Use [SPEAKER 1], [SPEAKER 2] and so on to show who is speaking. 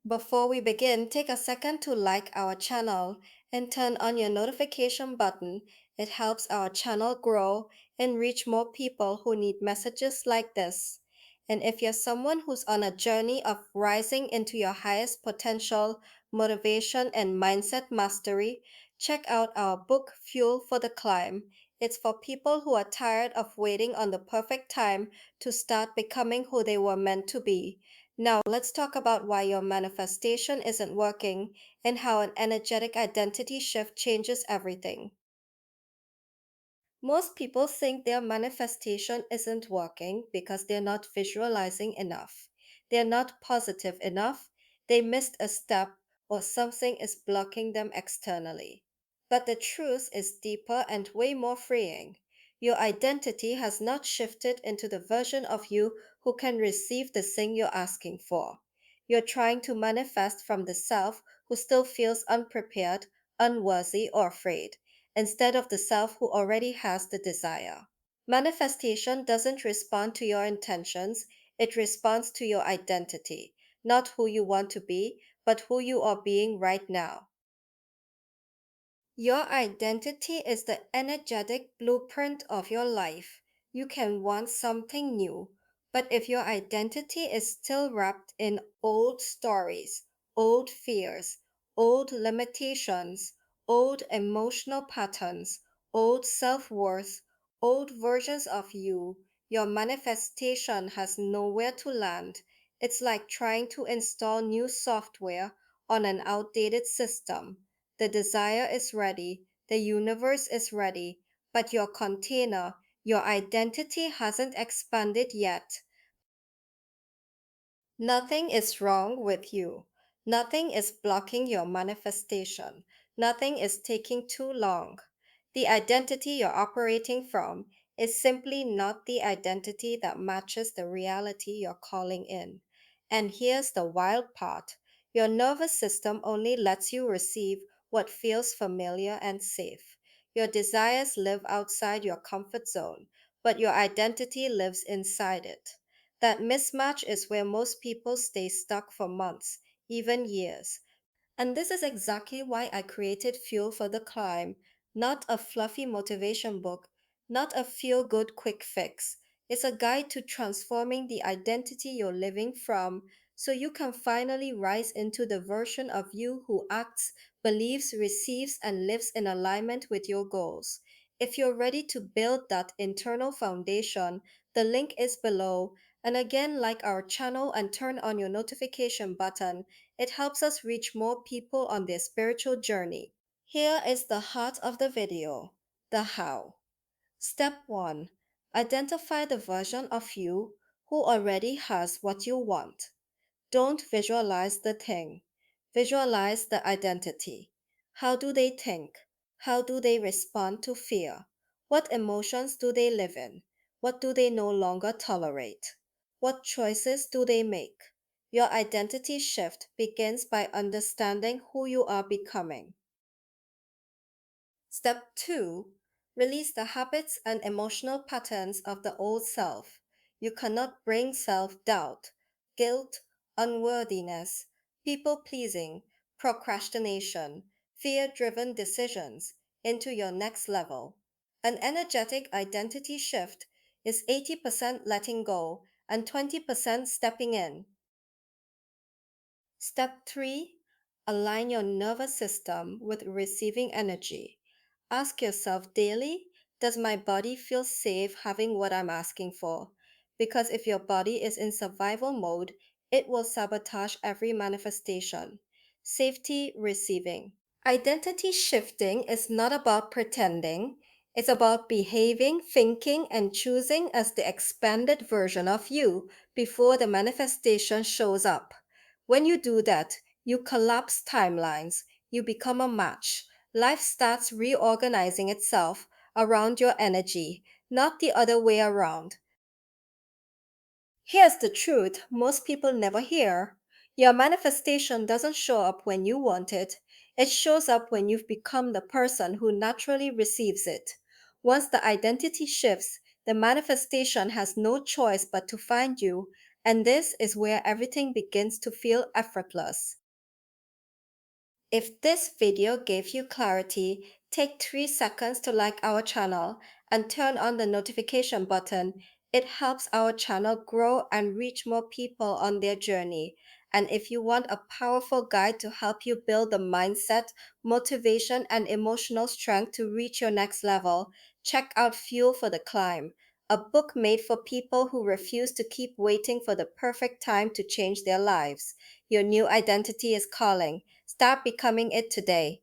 [SPEAKER 1] Before we begin, take a second to like our channel and turn on your notification button. It helps our channel grow and reach more people who need messages like this. And if you're someone who's on a journey of rising into your highest potential, motivation, and mindset mastery, check out our book, Fuel for the Climb. It's for people who are tired of waiting on the perfect time to start becoming who they were meant to be. Now, let's talk about why your manifestation isn't working and how an energetic identity shift changes everything. Most people think their manifestation isn't working because they're not visualizing enough. They're not positive enough, they missed a step, or something is blocking them externally. But the truth is deeper and way more freeing. Your identity has not shifted into the version of you who can receive the thing you're asking for. You're trying to manifest from the self who still feels unprepared, unworthy, or afraid, instead of the self who already has the desire. Manifestation doesn't respond to your intentions, it responds to your identity, not who you want to be, but who you are being right now. Your identity is the energetic blueprint of your life. You can want something new, but if your identity is still wrapped in old stories, old fears, old limitations, old emotional patterns, old self worth, old versions of you, your manifestation has nowhere to land. It's like trying to install new software on an outdated system. The desire is ready, the universe is ready, but your container, your identity hasn't expanded yet. Nothing is wrong with you. Nothing is blocking your manifestation. Nothing is taking too long. The identity you're operating from is simply not the identity that matches the reality you're calling in. And here's the wild part: your nervous system only lets you receive what feels familiar and safe. Your desires live outside your comfort zone, but your identity lives inside it. That mismatch is where most people stay stuck for months, even years. And this is exactly why I created Fuel for the Climb, not a fluffy motivation book, not a feel good quick fix. It's a guide to transforming the identity you're living from so you can finally rise into the version of you who acts, believes, receives, and lives in alignment with your goals. If you're ready to build that internal foundation, the link is below. And again, like our channel and turn on your notification button. It helps us reach more people on their spiritual journey. Here is the heart of the video: the how. Step 1: identify the version of you who already has what you want. Don't visualize the thing, visualize the identity. How do they think? How do they respond to fear? What emotions do they live in? What do they no longer tolerate? What choices do they make? Your identity shift begins by understanding who you are becoming. Step 2: release the habits and emotional patterns of the old self. You cannot bring self doubt, guilt, unworthiness, people pleasing, procrastination, fear driven decisions into your next level. An energetic identity shift is 80% letting go and 20% stepping in. Step 3: align your nervous system with receiving energy. Ask yourself daily: does my body feel safe having what I'm asking for? Because if your body is in survival mode, it will sabotage every manifestation. Safety receiving. Identity shifting is not about pretending, it's about behaving, thinking, and choosing as the expanded version of you before the manifestation shows up. When you do that, you collapse timelines, you become a match. Life starts reorganizing itself around your energy, not the other way around. Here's the truth most people never hear: your manifestation doesn't show up when you want it, it shows up when you've become the person who naturally receives it. Once the identity shifts, the manifestation has no choice but to find you, And this is where everything begins to feel effortless. If this video gave you clarity, take 3 seconds to like our channel and turn on the notification button. It helps our channel grow and reach more people on their journey. And if you want a powerful guide to help you build the mindset, motivation, and emotional strength to reach your next level, check out Fuel for the Climb, a book made for people who refuse to keep waiting for the perfect time to change their lives. Your new identity is calling. Start becoming it today.